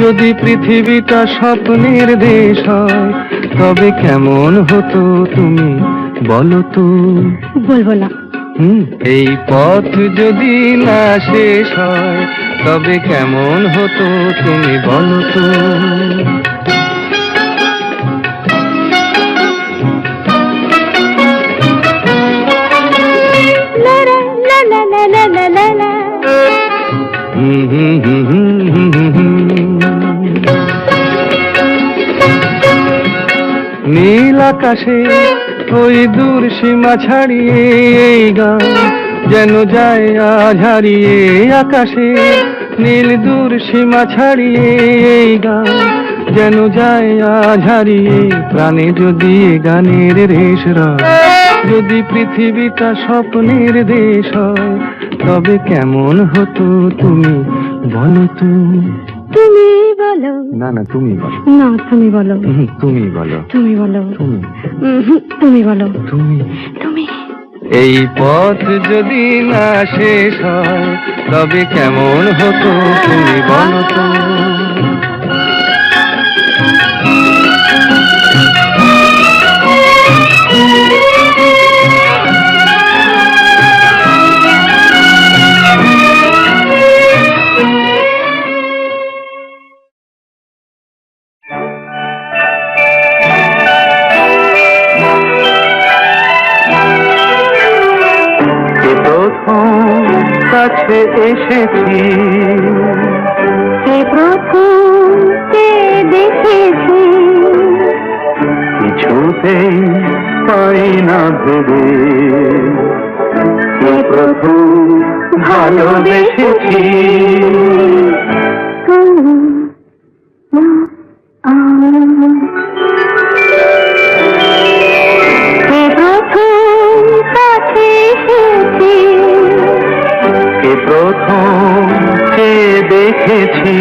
যদি পৃথিবীটা স্বপ্নের দেশ হয় তবে কেমন হতো তুমি বলো তো। বলবো না। এই পথ যদি না শেষ হয় তবে কেমন হতো তুমি বলো তো। লা লা লা লা লা লা লা লা। নীল আকাশে ওই দূর সীমা ছাড়িয়ে এই গান যেন যায় আজ হারিয়ে। আকাশে নীল দূর সীমা ছাড়িয়ে এই গান যেন যায় আজ হারিয়ে। প্রাণে যদি এ গানের রেশ রয়, যদি পৃথিবীটা স্বপ্নের দেশ হয় তবে কেমন হতো তুমি বলো তো। তুমি বলো। না না তুমি বলো। না তুমি বলো। তুমি বলো। তুমি বলো। তুমি তুমি বলো। তুমি তুমি। এই পথ যদি না শেষ হয় তবে কেমন হতো তুমি বলো তো। কাছে এসেছি, কে প্রথম কে দেখেছি, কিছুতেই পাই না ভেবে কে প্রথম ভালোবেসেছি। কে প্রথম কাছে এসেছি, কে প্রথম কে দেখেছি,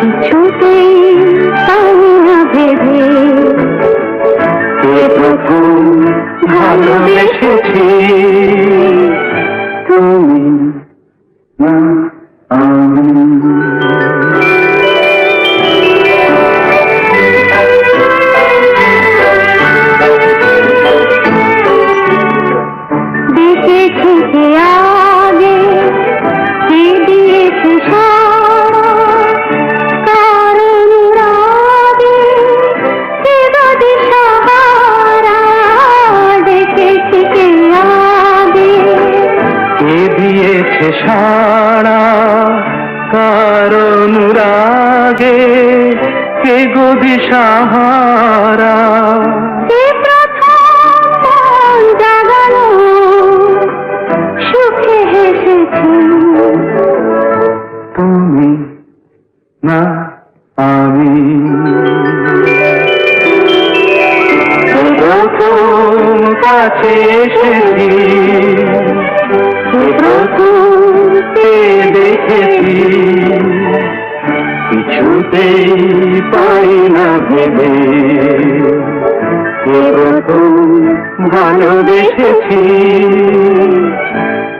কিছুতেই পাই না ভেবে কে প্রথম ভালোবেসেছি। তুমি না আমি। দেখেছি কে আগে, কে দিয়েছে সাড়া, কার অনুরাগে, কে গদি সাহারা। দেখেছি কে আগে, কে দিয়েছে সাড়া, কার অনুরাগে, কে গদি সাহারা। কে প্রথম মন জাগালো, সুখে হেসেছি। তুমি না আমি। প্রথম কাছে এসেছি, প্রথম কে দেখেছি, কিছুতেই পাই না ভেবে কে প্রথম ভালোবেসেছি।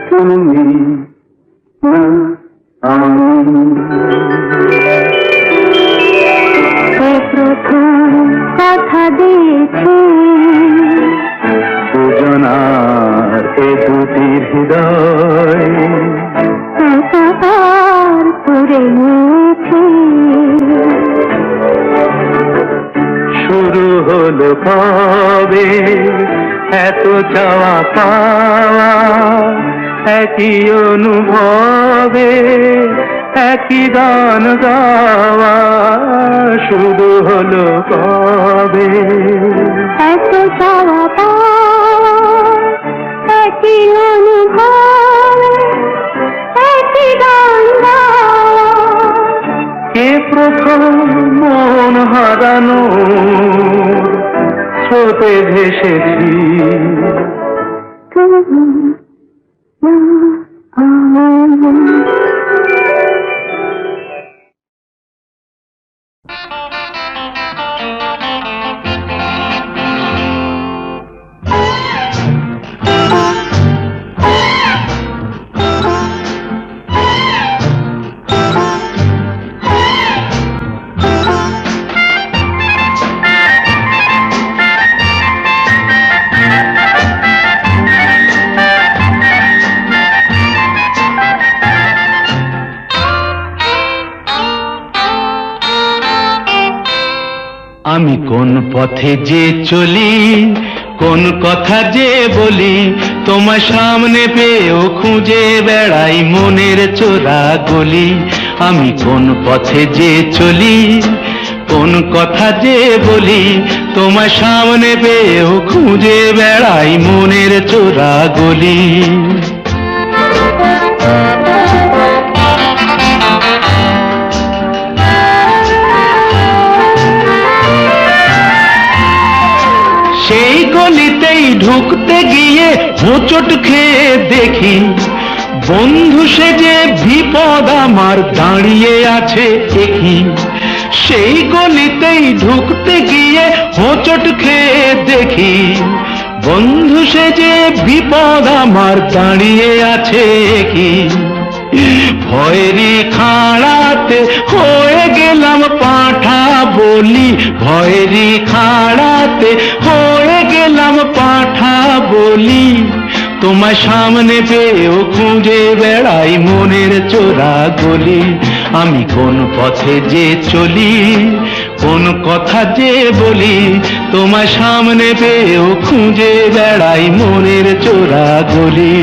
তুমি না আমি। কে প্রথম কথা দিয়েছে, দুজনার এ দুটি হৃদয় একাকার করে নিয়েছে। শুরু হলো কবে এত চাওয়া পাওয়া, একই অনুভবে একই গান গাওয়া। শুরু হলো কবে এত চাওয়া পাওয়া, একই অনুভব, একই গান গাওয়া। কে প্রথম মন হারানো স্রোতে ভেসেছি। তুমি না আমি। আমি কোন পথে যে চলি, কোন কথা যে বলি, তোমার সামনে পেয়েও খুঁজে বেড়াই মনের চোরা গলি। আমি কোন পথে যে চলি, কোন কথা যে বলি, তোমার সামনে পেয়েও খুঁজে বেড়াই মনের চোরা গলি। সেই গলিতেই ঢুকতে গিয়ে হোঁচট খেয়ে দেখি, বন্ধু সেজে বিপদ আমার দাঁড়িয়ে আছে একই। সেই গলিতেই ঢুকতে গিয়ে হোঁচট খেয়ে দেখি, বন্ধু সেজে বিপদ আমার দাঁড়িয়ে আছে কি। ভয়েরই খাড়াতে হয়ে গেলাম পাঁঠা বলি, ভয়েরই খাড়াতে হয়ে গেলাম পাঁঠা বলি। তোমার সামনে পেয়েও খুঁজে বেড়াই মনের চোরা গলি। আমি কোন পথে যে চলি, কোন কথা যে বলি, তোমার সামনে পেয়েও খুঁজে বেড়াই মনের চোরা গলি।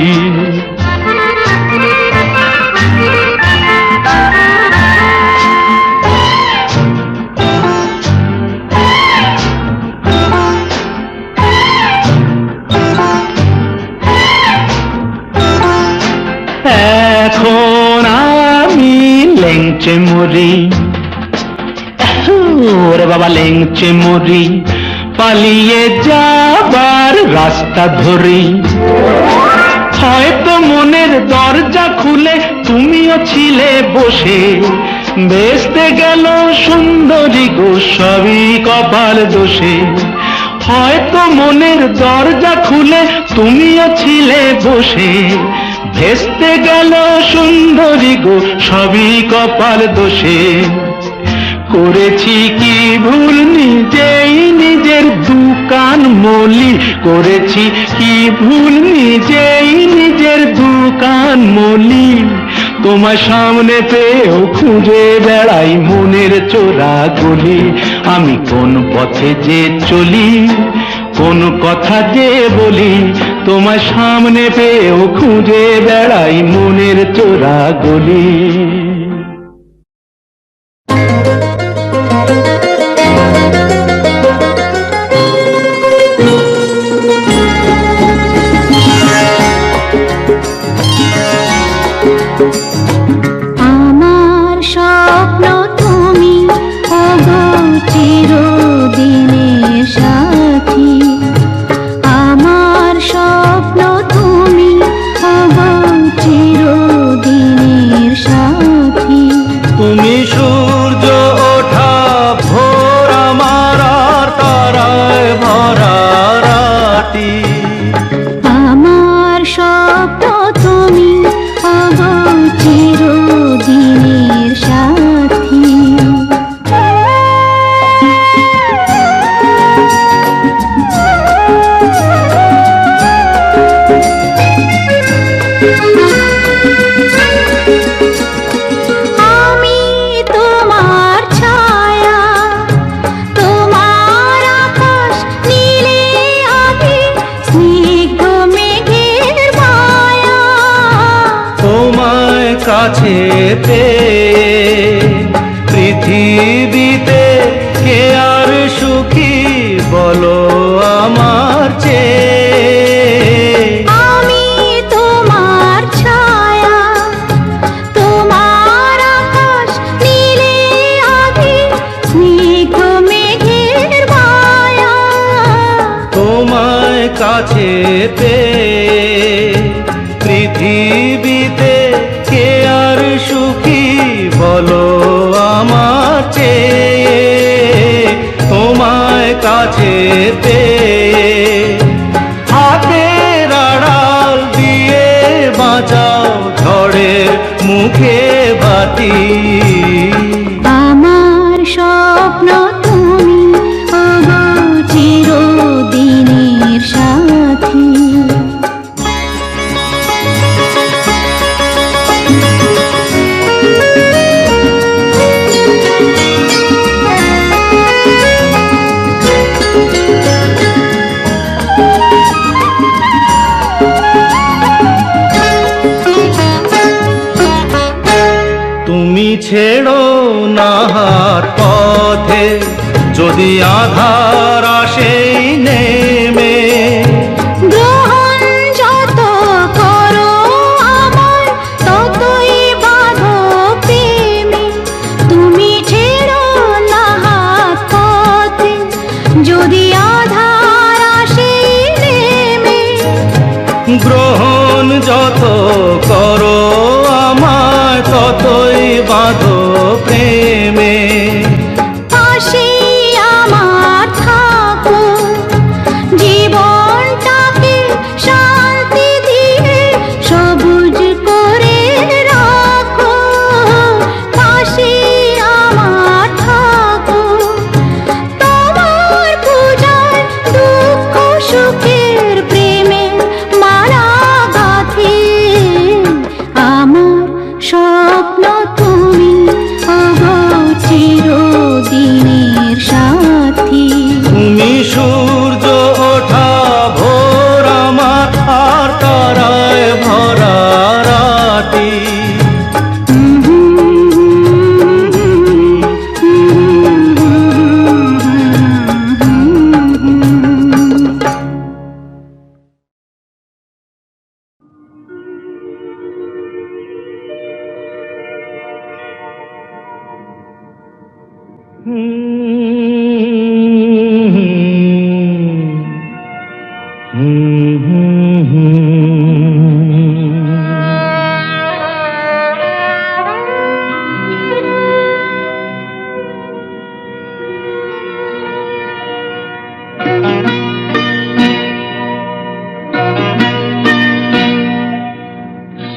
এখন আমি লেংচে মরি, ওরে বাবা লেংচে মরি, পালিয়ে যাবার রাস্তা ধরি। হয়তো মনের দরজা খুলে তুমিও ছিলে বসে, বেসতে গেল সুন্দরী গো সবই কপাল দোষে। হয়তো মনের দরজা খুলে তুমিও ছিলে বসে, ভেস্তে গেল সুন্দরী গো সবই কপাল দোষে। করেছি কি ভুল নিজেই নিজের দোকান মলি, করেছি কি ভুল নিজেই নিজের দোকান মলি। তোমার সামনে পেয়েও খুঁজে বেড়াই মনের চোরা গলি। আমি কোন পথে যে চলি, কোন কথা যে বলি, তোমার সামনে পেয়েও খুঁজে বেড়াই মনের চোরা গলি। আমার স্বপ্ন তুমি ওগো চিরদিনের সাথী, আমার স্বপ্ন তুমি ওগো চিরদিনের সাথী। তুমি সূর্য ওঠা ভোর আমার আর তারায় ভরা রাতি। আমার স্বপ্ন তুমি ওগো চিরদিনের সাথী। আমি তোমার ছায়া, তোমার আকাশ নীলে আভি, স্নিগ্ধ মেঘের মায়া। তোমায় কাছে পেয়ে পৃথিবীতে কে আর সুখী বলো আমার চেয়ে। আমি তোমার ছায়া, তোমার আকাশ নীলে আভি, স্নিগ্ধ মেঘের মায়া। তোমায় কাছে পেয়ে পৃথিবীতে কে আর সুখী বলো আমার চেয়ে। তোমায় কাছে পেয়ে হাতের আড়াল দিয়ে বাঁচাও ঝড়ের মুখে বাতি। আমার স্বপ্ন তুমি ওগো চিরদিনের সাথী। যদি আধার আসে নেমে, গ্রহণ যত করো আমার ততই বাঁধো প্রেমে, তুমি ছেড়ো না হাত পথে যদি আধার আসে নেমে। গ্রহণ যত করো আমায় ততই বাঁধো প্রেমে। পাশে আমার থাকো, জীবনটাকে শান্তি দিয়ে সবুজ করে রাখো। পাশে আমার থাকো, তোমার পূজায় দুঃখ সুখের প্রেমের মালা গাঁথি। আমার স্বপ্ন তুমি ওগো চিরদিনের সাথী। তুমি সূর্য ওঠা ভোর আমার আর তারায় ভরা রাতি।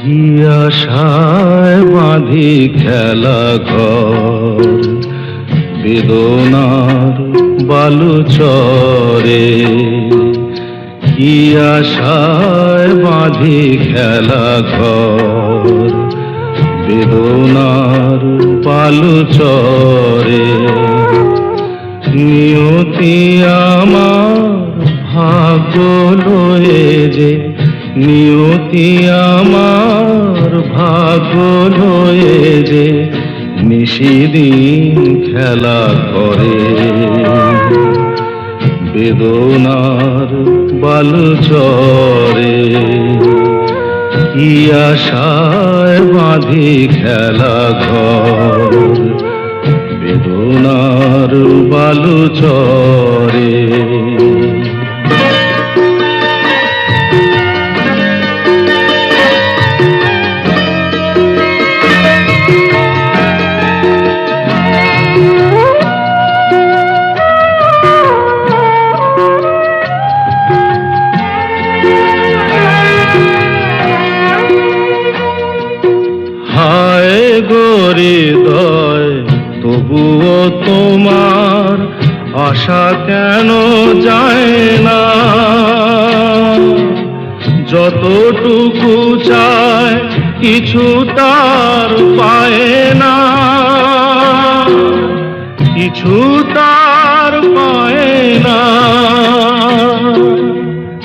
কি আশায় বাঁধি খেলা ঘর বেদনার বালু চরে। কি আশায় বাঁধি খেলা ঘর বেদনার বালু চরে। নিয়তি আমার ভাগ্য লয়ে যে, নিয়তি আমার ভাগ্য লয়ে যে নিশিদিন খেলা করে। বেদনার বালু চরে কি আশায় বাঁধি খেলা ঘর বেদনার বালু চরে। হায় হৃদয় তবুও তোমার আশা কেন যায় না? যতটুকু চায় কিছু তার পায় না, কিছু তার পায় না।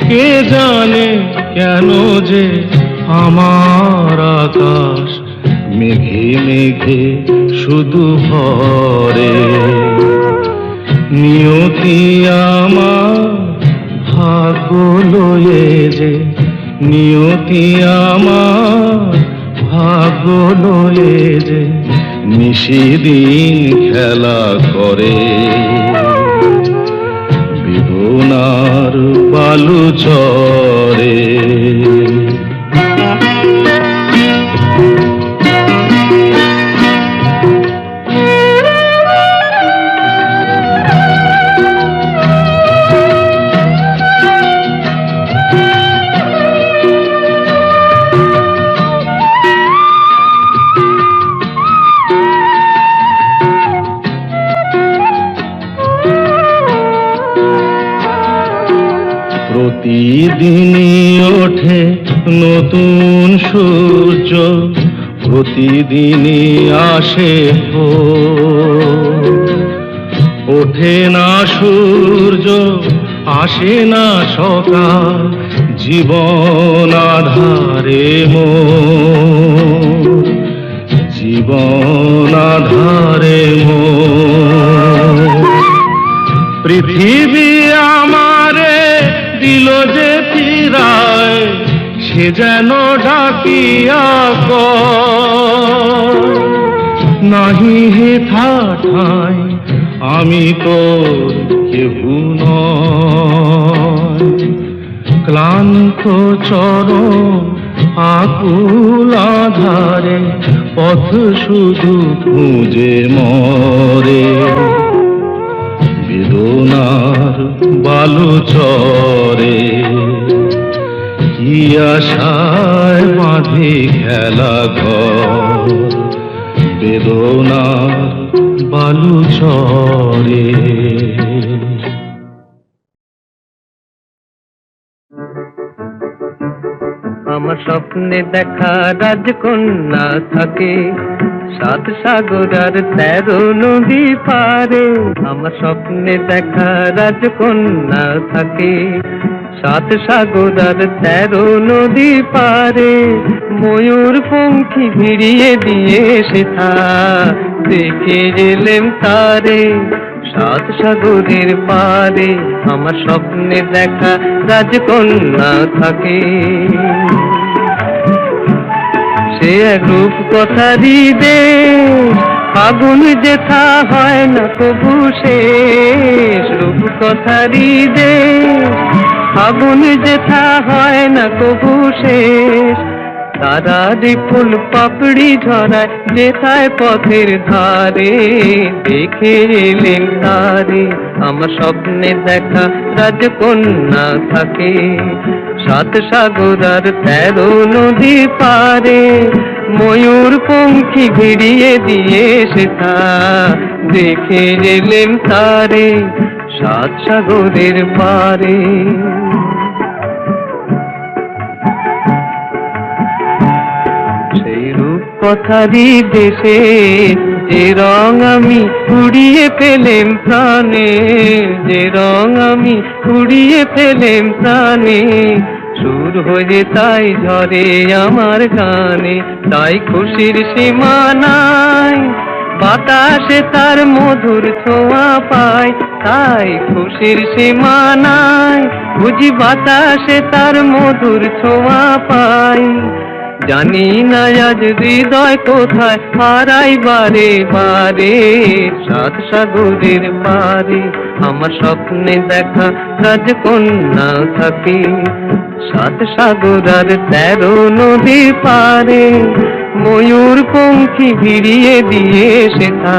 কে জানে কেন যে আমার আকাশ মেঘে মেঘে শুধু ভরে। নিয়তি আমার ভাগ্য লয়ে যে, নিয়তি আমার ভাগ্য লয়ে যে নিশিদিন খেলা করে। বেদনার বালু চরে প্রতিদিনই ওঠে নতুন সূর্য, প্রতিদিনই আসে ভোর। ওঠে না সূর্য আসে না সকাল, জীবন আধারে মোর, জীবন আধারে মোর। পৃথিবী আমারে দিল যে ফিরায়, সে যেন ডাকিয়া কয়, নাহি হে ঠাঠাই আমি তো কেহু নয়। ক্লান্ত চরণ আকুল আধারে পথ শুধু খুঁজে মরে, বেদনার বালু চরে কি আশায় বাঁধে খেলা ঘর, বেদনার বালু চরে। আমার স্বপ্নে দেখা রাজকন্যা থাকে 7 সাগর আর 13 নদী পারে। আমার স্বপ্নে দেখা রাজকন্যা থাকে 7 সাগর আর 13 নদী পারে। ময়ূর পঙ্খী ভিড়িয়ে দিয়ে সেথা দেখে গেলেম তারে 7 সাগরের পারে। আমার স্বপ্নে দেখা রাজকন্যা থাকে, সে এক রূপ কথারি দেশ, আগুন যেথা হয় না কবু শেষ। রূপ কথারি দেশ, আগুন যেথা হয় না কবু শেষ। তারা ফুল পাপড়ি ঝরায় যেথায় পথের ধারে, দেখে এলেন তারে। আমার স্বপ্নে দেখা রাজকন্যা থাকে 7 সাগর আর 13 নদী পারে। ময়ূর পঙ্খী ভিড়িয়ে দিয়ে সেথা দেখে এলেন তারে 7 সাগরের পারে। কথারি দেশে যে রং আমি কুড়িয়ে পেলেম প্রাণে, যে রং আমি কুড়িয়ে পেলেম প্রাণে। সুর হয়ে তাই ঝরে আমার গানে, তাই খুশির সীমা নাই। বাতাসে তার মধুর ছোঁয়া পাই, তাই খুশির সীমা নাই। বুঝি বাতাসে তার মধুর ছোঁয়া পাই। জানি না আজ হৃদয় কোথায় হারাই বারে বারে 7 সাগরের পারে। আমার স্বপ্নে দেখা রাজকন্যা থাকে 7 সাগর আর 13 নদী পারে। ময়ূর পঙ্খী ভিড়িয়ে দিয়ে সেথা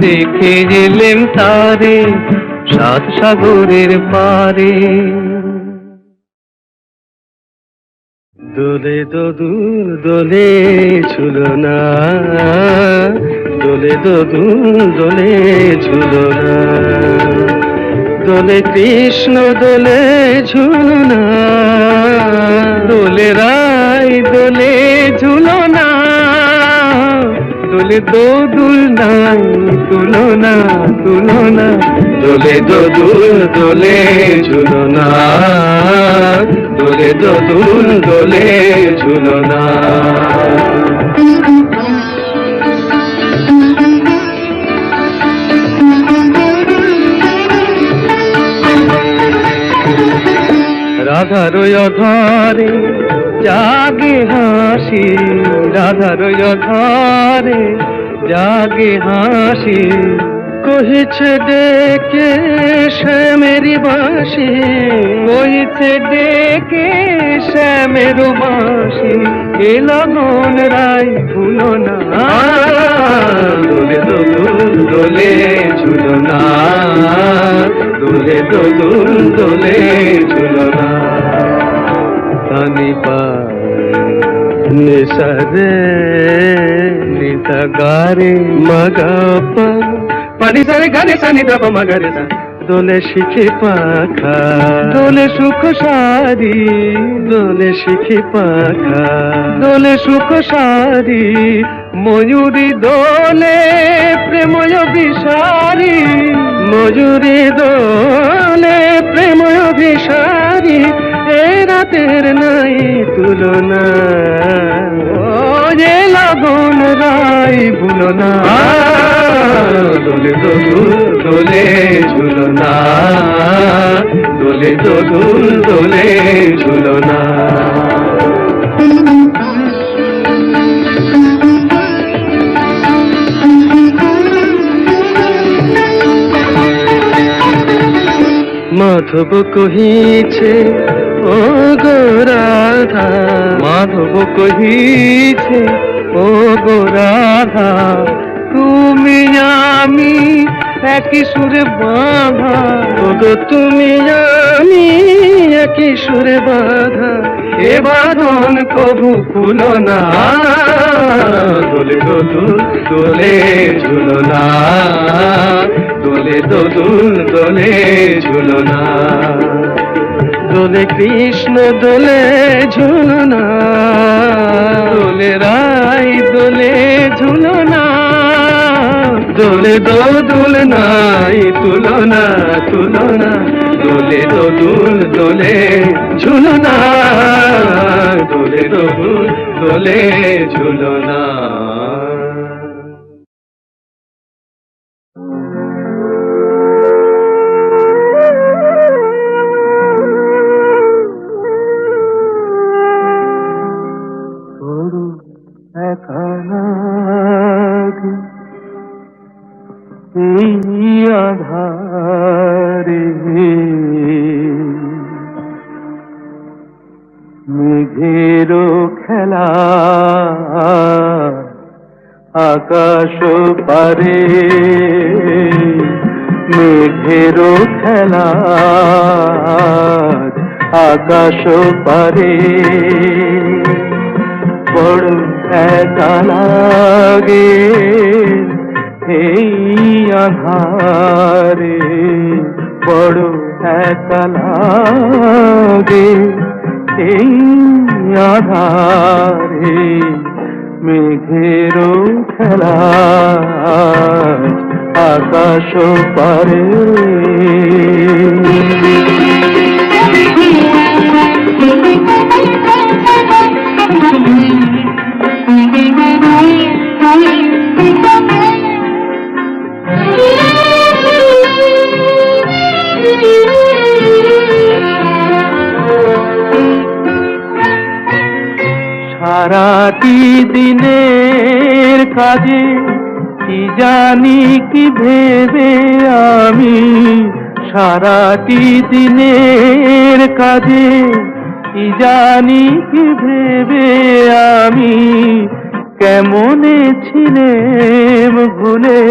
দেখে গেলেম তারে 7 সাগরের পারে। দোলে দোদুল দোলে ঝুলনা, দোলে দোদুল দোলে ঝুলনা। দোলে কৃষ্ণ দোলে ঝুলনা, দোলে রাই দোলে ঝুলনা। দোলে দোদুল নাই তুলনা তুলনা, দোলে দোদুল দোলে ঝুলনা, দোলে দোদুল দোলে ঝুলনা। রাধার অধরে জাগে হাসি, রাধার অধরে জাগে হাসি। কহিছে ডেকে শ্যামের বাঁশি, কহিছে ডেকে শ্যামের বাঁশি। এ লগন রাই ভুলো না, দোলে দোদুল দোলে ঝুলনা, দোলে দোদুল দোলে ঝুলনা। তানি পায় নিসারে নিসা গারে মগাপা, পানি সারে গারে সানি দাপা মগারে সা। দোলে শিখে পাখা দোলে সুখ সারি, দোলে শিখে পাখা দোলে সুখ সারি। ময়ূরী দোলে প্রেময় বিষারি, ময়ূরী দোলে প্রেময় বিষারি। এ রাতের নাই তুলনা, ও যে লগন রাই ভুলো না। দোলে দোদুল দোলে ঝুলনা, দোদুল দোলে ঝুলনা। মাধব কহিছে ও গো রাধা, মাধব কহিছে ও গো রাধা, তুমি আমি একই সুরে বাঁধা, ও গো তুমি আমি একই সুরে বাঁধা, এ বাঁধন কবু খুলো না। দোলে দোদুল দোলে ঝুলনা, দোলে দোদুল দোলে ঝুলনা। দোলে কৃষ্ণ দোলে ঝুলনা, দোলে রাই দোলে ঝুলনা, দোলে দোদুল নাই তুলনা তুলনা, দোলে দোদুল দোলে ঝুলনা, দোলে দোদুল দোলে ঝুলনা। আধারে মেঘেরও খেলা আকাশ পারে, মেঘেরও খেলা আকাশ পারে, বড় একা লাগে এই আধারে, বড় একা লাগে এই আধারে, মেঘেরও খেলা আকাশ পারে। সারাটি দিনের কাজে কি জানি কি ভেবে আমি, সারাটি দিনের কাজে কি জানি কি ভেবে আমি, কেমনে ছিলেম ভুলে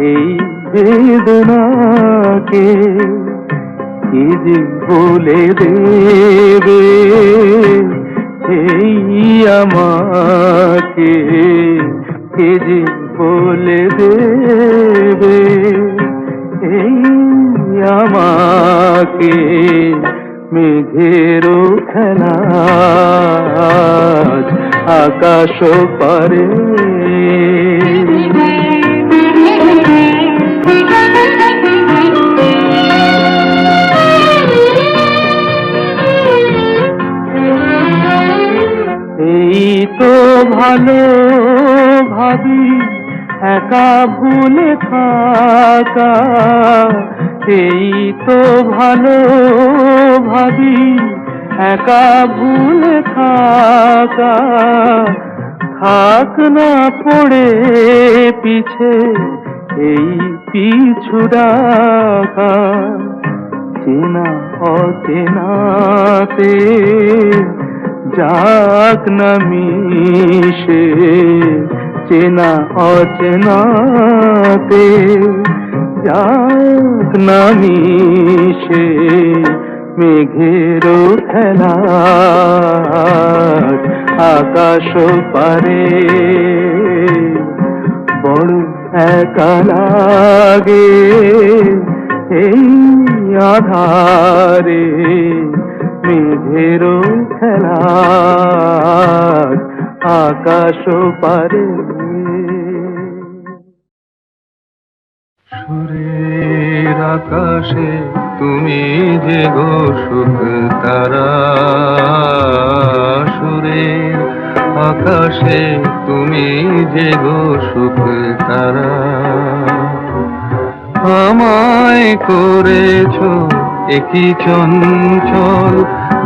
এই বেদনাকে, কি যে বলে দেবে এই আমাকে, কে যে বলে দেবে এই আমাকে, মেঘেরও খেলা আকাশ পারে। এই তো ভালো ভাবি একা ভুলে থাকা, এই তো ভালো ভাবি একা ভুলে থাকা, থাক না পড়ে পিছে এই পিছু ডাকা, চেনা অচেনাতে যাক না মিশে, চেনা অচেনাতে যাক না মিশে, মেঘেরও খেলা আকাশ পারে, বড় একা লাগে এই আধারে, মেঘেরও খেলা আকাশ পারে। সুরের আকাশে তুমি যে গো সুখ তারা, সুরের আকাশে তুমি যে গো সুখ তারা, আমায় করেছো একই চঞ্চল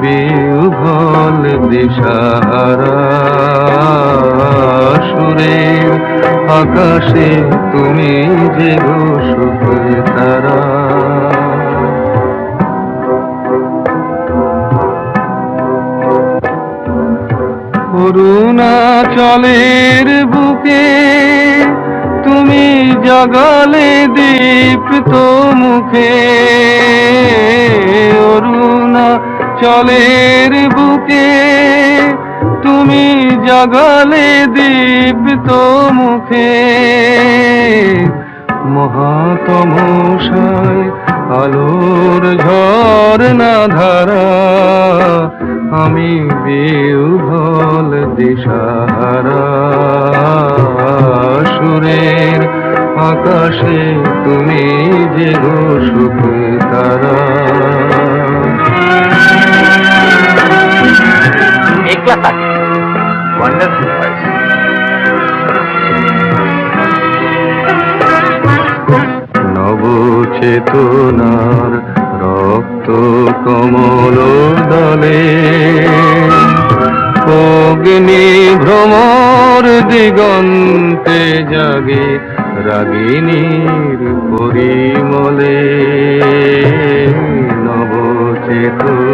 বিহ্বল দিশাহারা সুরের আকাশে তুমি যে গো সুখ তারা। অরুণাচলের বুকে তুমি জাগালে দীপ্ত মুখে, অরুণাচলের বুকে তুমি জাগালে দীপ্ত মুখে। মহাতমশায় আলোর ঝরনা ধারা, আমি বিহ্বল দিশাহারা সুরের আকাশে তুমি যে গো সুখ তারা। একলা থাকে ওয়ান্ডারফুল ভয়েস। নবচেতনার রক্ত কমল দলে অগ্নি ভ্রমর দিগন্তে জাগে রাগিনীর পরিমলে। নবচেতনার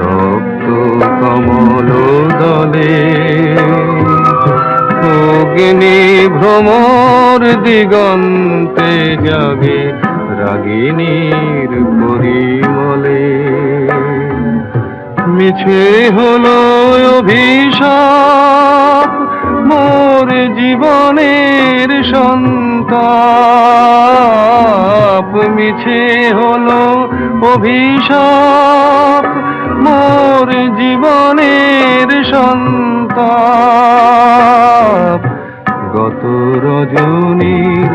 রক্ত কমল দলে অগ্নি ভ্রমর দিগন্তে জাগে রাগিনীর পরিমলে। মিছে হলো অভিশাপ মোর জীবনের সন্তাপ, মিছে হলো অভিশাপ মোর জীবনের সন্তাপ। গত রজনীর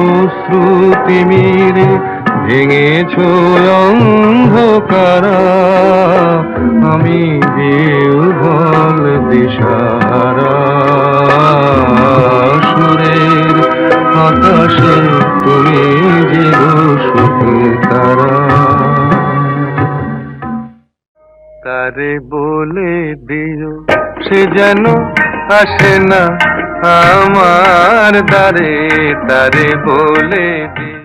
অশ্রুতিমিরে ভেঙেছ অন্ধকারা, আমি বিহ্বল দিশাহারা সুরের আকাশে তুমি যে গো সুখ তারা। তারে বলে দিও সে যেন আসে না আমার দ্বারে, তারে বলে দিও।